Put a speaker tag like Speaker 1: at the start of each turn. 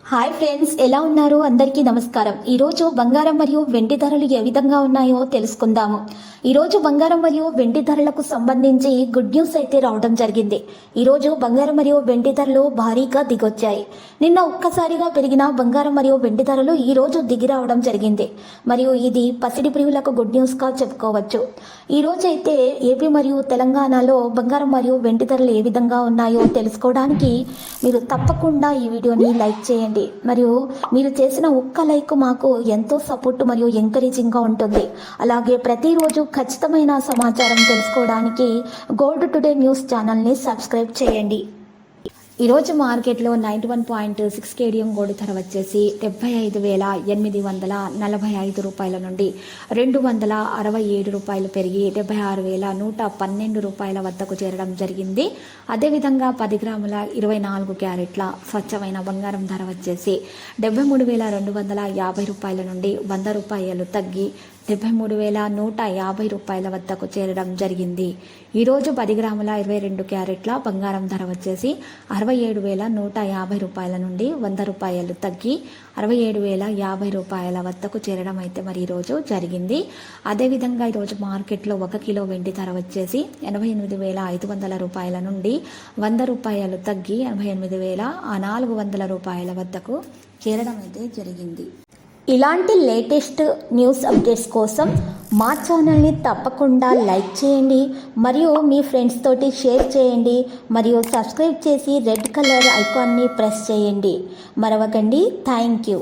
Speaker 1: Hi friends, ఎలా ఉన్నారు? అందరికీ నమస్కారం. ఈరోజు బంగారం మరియు వెండి ధరలు ఏ విధంగా ఉన్నాయో తెలుసుకుందాము. ఈరోజు బంగారం మరియు వెండి ధరలకు సంబంధించి గుడ్ న్యూస్ అయితే రావడం జరిగింది. ఈరోజు బంగారం మరియు వెండి ధరలు భారీగా దిగొచ్చాయి. నిన్న ఒక్కసారిగా పెరిగిన బంగారం మరియు వెండి ధరలు ఈరోజు దిగి రావడం జరిగింది. మరియు ఇది పసిడి ప్రియులకు గుడ్ న్యూస్గా చెప్పుకోవచ్చు. ఈరోజు అయితే ఏపీ మరియు తెలంగాణలో బంగారం మరియు వెండి ధరలు ఏ విధంగా ఉన్నాయో తెలుసుకోవడానికి మీరు తప్పకుండా ఈ వీడియోని లైక్ చేయండి. మరియు మీరు చేసిన ఒక్క లైక్ మాకు ఎంతో సపోర్ట్ మరియు ఎంకరేజింగ్గా ఉంటుంది. అలాగే ప్రతిరోజు ఖచ్చితమైన సమాచారం తెలుసుకోవడానికి గోల్డ్ టుడే న్యూస్ ఛానల్ని సబ్స్క్రైబ్ చేయండి. ఈరోజు మార్కెట్లో 91.6 కేడియం గోల్డ్ ధర వచ్చేసి 75,845 రూపాయల నుండి 267 రూపాయలు పెరిగి 76,112 రూపాయల వద్దకు చేరడం జరిగింది. అదేవిధంగా 10 గ్రాముల 24 క్యారెట్ల స్వచ్ఛమైన బంగారం ధర వచ్చేసి 73,250 రూపాయల నుండి 100 రూపాయలు తగ్గి 73,150 రూపాయల వద్దకు చేరడం జరిగింది. ఈరోజు 10 గ్రాముల 22 క్యారెట్ల బంగారం ధర వచ్చేసి 67,150 రూపాయల నుండి 100 రూపాయలు తగ్గి 67,050 రూపాయల వద్దకు చేరడం అయితే మరి ఈరోజు జరిగింది. అదేవిధంగా ఈరోజు మార్కెట్లో 1 కిలో వెండి ధర వచ్చేసి 88,500 రూపాయల నుండి 100 రూపాయలు తగ్గి 88,400 రూపాయల వద్దకు చేరడం అయితే జరిగింది. ఇలాంటి లేటెస్ట్ న్యూస్ అప్డేట్స్ కోసం మా ఛానల్ని తప్పకుండా లైక్ చేయండి మరియు మీ ఫ్రెండ్స్ తోటి షేర్ చేయండి మరియు సబ్స్క్రైబ్ చేసి రెడ్ కలర్ ఐకాన్ని ప్రెస్ చేయండి. మరవకండి. Thank you.